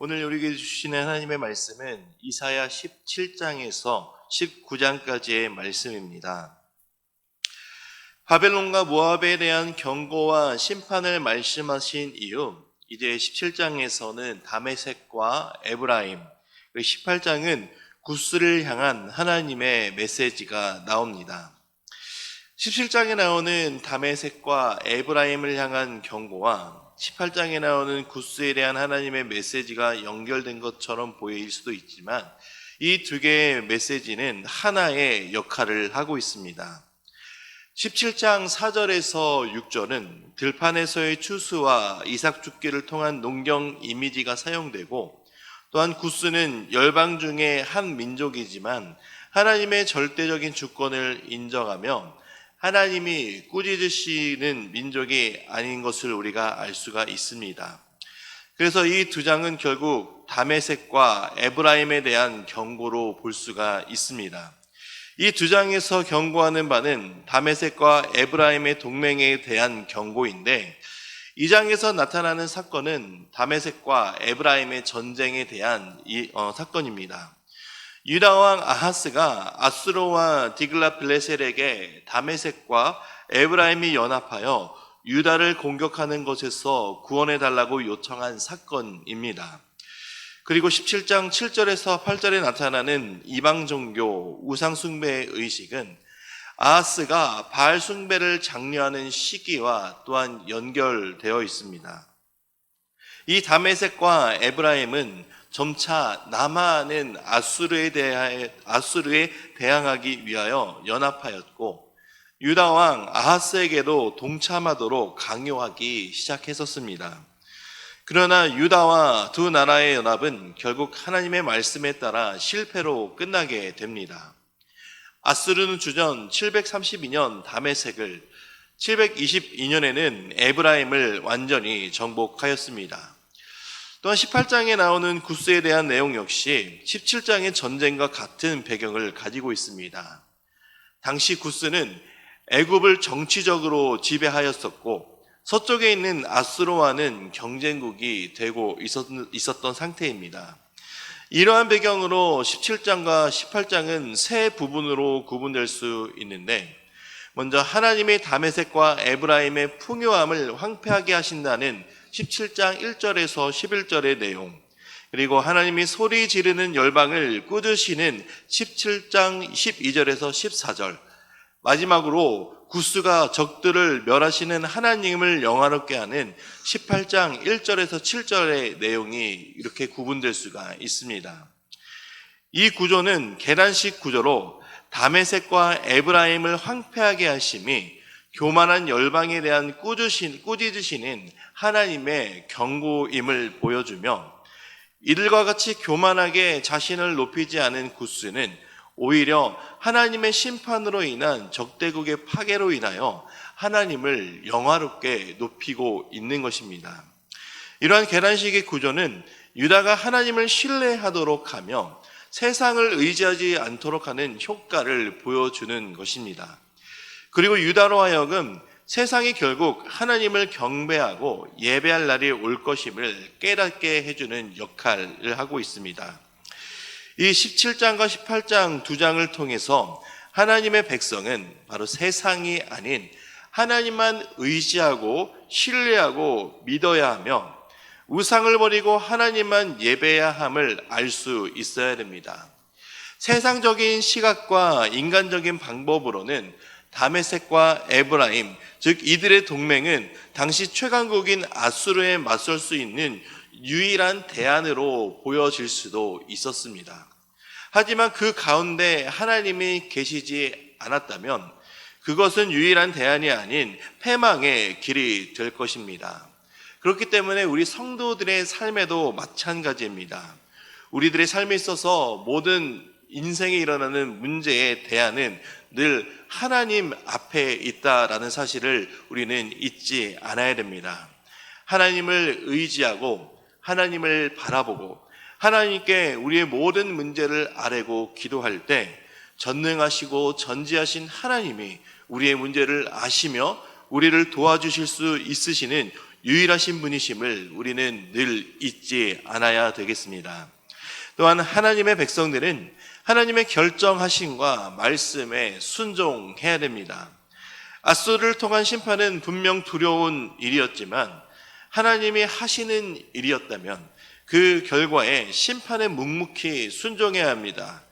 오늘 우리에게 주시는 하나님의 말씀은 이사야 17장에서 19장까지의 말씀입니다. 바벨론과 모압에 대한 경고와 심판을 말씀하신 이후 이제 17장에서는 다메섹과 에브라임, 그리고 18장은 구스를 향한 하나님의 메시지가 나옵니다. 17장에 나오는 다메섹과 에브라임을 향한 경고와 18장에 나오는 구스에 대한 하나님의 메시지가 연결된 것처럼 보일 수도 있지만 이 두 개의 메시지는 하나의 역할을 하고 있습니다. 17장 4절에서 6절은 들판에서의 추수와 이삭 죽기를 통한 농경 이미지가 사용되고, 또한 구스는 열방 중에 한 민족이지만 하나님의 절대적인 주권을 인정하며 하나님이 꾸짖으시는 민족이 아닌 것을 우리가 알 수가 있습니다. 그래서 이 두 장은 결국 다메섹과 에브라임에 대한 경고로 볼 수가 있습니다. 이 두 장에서 경고하는 바는 다메섹과 에브라임의 동맹에 대한 경고인데, 이 장에서 나타나는 사건은 다메섹과 에브라임의 전쟁에 대한 사건입니다. 유다 왕 아하스가 아수르와 디글랏빌레셀에게 다메섹과 에브라임이 연합하여 유다를 공격하는 것에서 구원해달라고 요청한 사건입니다. 그리고 17장 7절에서 8절에 나타나는 이방 종교 우상 숭배의 의식은 아하스가 바알 숭배를 장려하는 시기와 또한 연결되어 있습니다. 이 다메섹과 에브라임은 점차 남아하는 아수르에 대항하기 위하여 연합하였고, 유다 왕 아하스에게도 동참하도록 강요하기 시작했었습니다. 그러나 유다와 두 나라의 연합은 결국 하나님의 말씀에 따라 실패로 끝나게 됩니다. 아수르는 주전 732년 다메섹을, 722년에는 에브라임을 완전히 정복하였습니다. 또한 18장에 나오는 구스에 대한 내용 역시 17장의 전쟁과 같은 배경을 가지고 있습니다. 당시 구스는 애굽을 정치적으로 지배하였었고, 서쪽에 있는 아수르와는 경쟁국이 되고 있었던 상태입니다. 이러한 배경으로 17장과 18장은 세 부분으로 구분될 수 있는데, 먼저 하나님의 다메섹과 에브라임의 풍요함을 황폐하게 하신다는 17장 1절에서 11절의 내용, 그리고 하나님이 소리 지르는 열방을 꾸짖으시는 17장 12절에서 14절, 마지막으로 구스가 적들을 멸하시는 하나님을 영화롭게 하는 18장 1절에서 7절의 내용이 이렇게 구분될 수가 있습니다. 이 구조는 계란식 구조로 다메섹과 에브라임을 황폐하게 하심이 교만한 열방에 대한 꾸짖으시는 하나님의 경고임을 보여주며, 이들과 같이 교만하게 자신을 높이지 않은 구스는 오히려 하나님의 심판으로 인한 적대국의 파괴로 인하여 하나님을 영화롭게 높이고 있는 것입니다. 이러한 계란식의 구조는 유다가 하나님을 신뢰하도록 하며 세상을 의지하지 않도록 하는 효과를 보여주는 것입니다. 그리고 유다로 하여금 세상이 결국 하나님을 경배하고 예배할 날이 올 것임을 깨닫게 해주는 역할을 하고 있습니다. 이 17장과 18장 두 장을 통해서 하나님의 백성은 바로 세상이 아닌 하나님만 의지하고 신뢰하고 믿어야 하며 우상을 버리고 하나님만 예배해야 함을 알 수 있어야 됩니다. 세상적인 시각과 인간적인 방법으로는 다메섹과 에브라임, 즉 이들의 동맹은 당시 최강국인 아수르에 맞설 수 있는 유일한 대안으로 보여질 수도 있었습니다. 하지만 그 가운데 하나님이 계시지 않았다면 그것은 유일한 대안이 아닌 패망의 길이 될 것입니다. 그렇기 때문에 우리 성도들의 삶에도 마찬가지입니다. 우리들의 삶에 있어서 모든 인생에 일어나는 문제의 대안은 늘 하나님 앞에 있다라는 사실을 우리는 잊지 않아야 됩니다. 하나님을 의지하고 하나님을 바라보고 하나님께 우리의 모든 문제를 아뢰고 기도할 때 전능하시고 전지하신 하나님이 우리의 문제를 아시며 우리를 도와주실 수 있으시는 유일하신 분이심을 우리는 늘 잊지 않아야 되겠습니다. 또한 하나님의 백성들은 하나님의 결정하심과 말씀에 순종해야 됩니다. 앗수르를 통한 심판은 분명 두려운 일이었지만 하나님이 하시는 일이었다면 그 결과에 심판에 묵묵히 순종해야 합니다.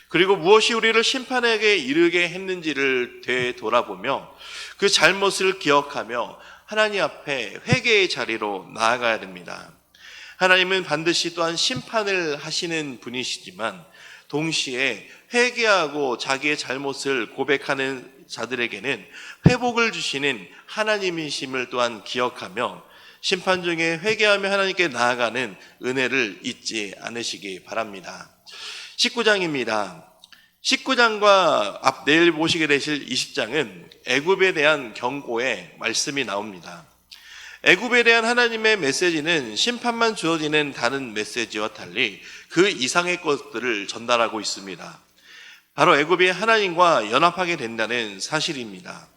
그리고 무엇이 우리를 심판에게 이르게 했는지를 되돌아보며 그 잘못을 기억하며 하나님 앞에 회개의 자리로 나아가야 됩니다. 하나님은 반드시 또한 심판을 하시는 분이시지만 동시에 회개하고 자기의 잘못을 고백하는 자들에게는 회복을 주시는 하나님이심을 또한 기억하며 심판 중에 회개하며 하나님께 나아가는 은혜를 잊지 않으시기 바랍니다. 19장입니다. 19장과 내일 보시게 되실 20장은 애굽에 대한 경고의 말씀이 나옵니다. 애굽에 대한 하나님의 메시지는 심판만 주어지는 다른 메시지와 달리 그 이상의 것들을 전달하고 있습니다. 바로 애굽이 하나님과 연합하게 된다는 사실입니다.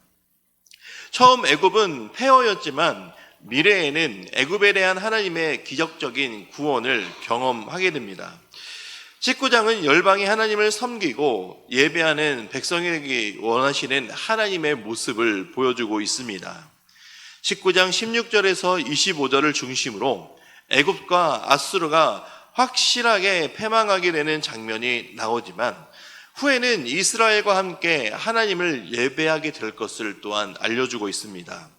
처음 애굽은 폐허였지만 미래에는 애굽에 대한 하나님의 기적적인 구원을 경험하게 됩니다. 19장은 열방이 하나님을 섬기고 예배하는 백성에게 원하시는 하나님의 모습을 보여주고 있습니다. 19장 16절에서 25절을 중심으로 애굽과 앗수르가 확실하게 패망하게 되는 장면이 나오지만 후에는 이스라엘과 함께 하나님을 예배하게 될 것을 또한 알려주고 있습니다.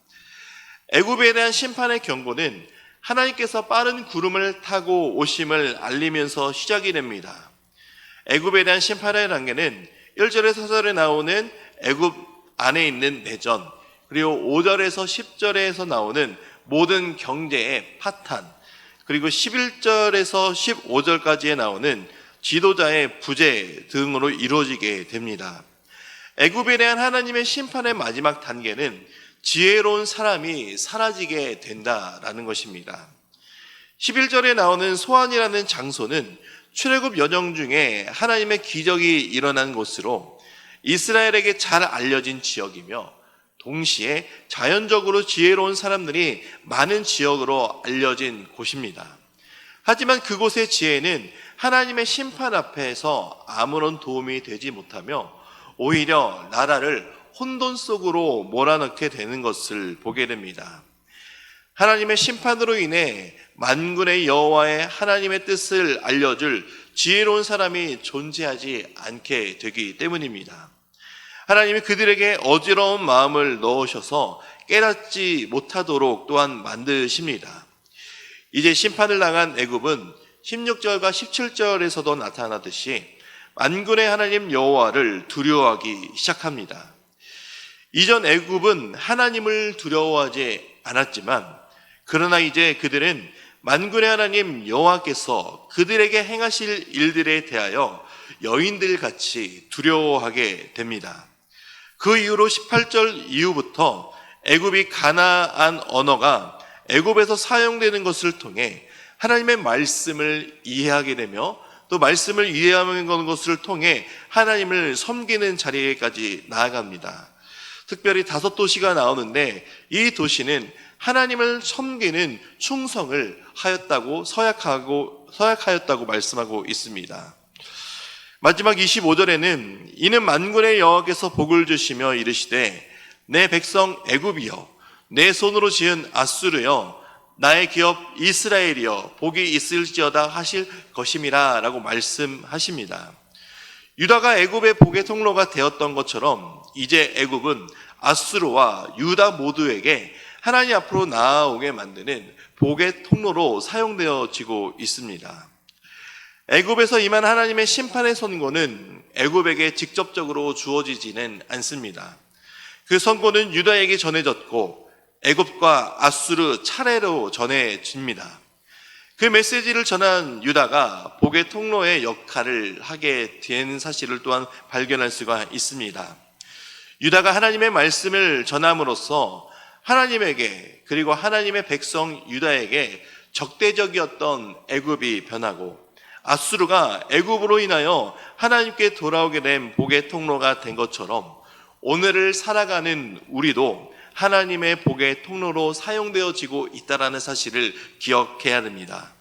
애굽에 대한 심판의 경고는 하나님께서 빠른 구름을 타고 오심을 알리면서 시작이 됩니다. 애굽에 대한 심판의 단계는 1절에서 4절에 나오는 애굽 안에 있는 내전, 그리고 5절에서 10절에서 나오는 모든 경제의 파탄, 그리고 11절에서 15절까지에 나오는 지도자의 부재 등으로 이루어지게 됩니다. 애굽에 대한 하나님의 심판의 마지막 단계는 지혜로운 사람이 사라지게 된다라는 것입니다. 11절에 나오는 소안이라는 장소는 출애굽 여정 중에 하나님의 기적이 일어난 곳으로 이스라엘에게 잘 알려진 지역이며 동시에 자연적으로 지혜로운 사람들이 많은 지역으로 알려진 곳입니다. 하지만 그곳의 지혜는 하나님의 심판 앞에서 아무런 도움이 되지 못하며 오히려 나라를 혼돈 속으로 몰아넣게 되는 것을 보게 됩니다. 하나님의 심판으로 인해 만군의 여호와의 하나님의 뜻을 알려줄 지혜로운 사람이 존재하지 않게 되기 때문입니다. 하나님이 그들에게 어지러운 마음을 넣으셔서 깨닫지 못하도록 또한 만드십니다. 이제 심판을 당한 애굽은 16절과 17절에서도 나타나듯이 만군의 하나님 여호와를 두려워하기 시작합니다. 이전 애굽은 하나님을 두려워하지 않았지만 그러나 이제 그들은 만군의 하나님 여호와께서 그들에게 행하실 일들에 대하여 여인들 같이 두려워하게 됩니다. 그 이후로 18절 이후부터 애굽이 가나안 언어가 애굽에서 사용되는 것을 통해 하나님의 말씀을 이해하게 되며 또 말씀을 이해하는 것을 통해 하나님을 섬기는 자리에까지 나아갑니다. 특별히 5도시가 나오는데 이 도시는 하나님을 섬기는 충성을 하였다고 서약하였다고 말씀하고 있습니다. 마지막 25절에는 이는 만군의 여호와께서 복을 주시며 이르시되 내 백성 애굽이여 내 손으로 지은 앗수르여 나의 기업 이스라엘이여 복이 있을지어다 하실 것임이라 라고 말씀하십니다. 유다가 애굽의 복의 통로가 되었던 것처럼 이제 애굽은 앗수르와 유다 모두에게 하나님 앞으로 나아오게 만드는 복의 통로로 사용되어지고 있습니다. 애굽에서 임한 하나님의 심판의 선고는 애굽에게 직접적으로 주어지지는 않습니다. 그 선고는 유다에게 전해졌고 애굽과 앗수르 차례로 전해집니다. 그 메시지를 전한 유다가 복의 통로의 역할을 하게 된 사실을 또한 발견할 수가 있습니다. 유다가 하나님의 말씀을 전함으로써 하나님에게 그리고 하나님의 백성 유다에게 적대적이었던 애굽이 변하고 앗수르가 애굽으로 인하여 하나님께 돌아오게 된 복의 통로가 된 것처럼 오늘을 살아가는 우리도 하나님의 복의 통로로 사용되어지고 있다는 사실을 기억해야 됩니다.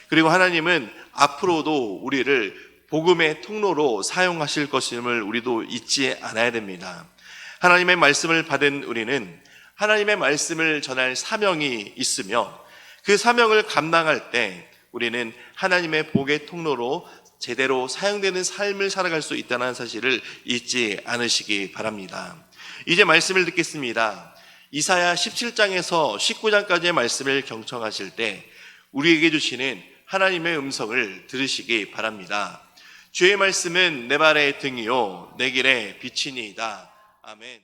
그리고 하나님은 앞으로도 우리를 복음의 통로로 사용하실 것임을 우리도 잊지 않아야 됩니다. 하나님의 말씀을 받은 우리는 하나님의 말씀을 전할 사명이 있으며 그 사명을 감당할 때 우리는 하나님의 복의 통로로 제대로 사용되는 삶을 살아갈 수 있다는 사실을 잊지 않으시기 바랍니다. 이제 말씀을 듣겠습니다. 이사야 17장에서 19장까지의 말씀을 경청하실 때 우리에게 주시는 하나님의 음성을 들으시기 바랍니다. 주의 말씀은 내 발의 등이요 내 길의 빛이니이다. 아멘.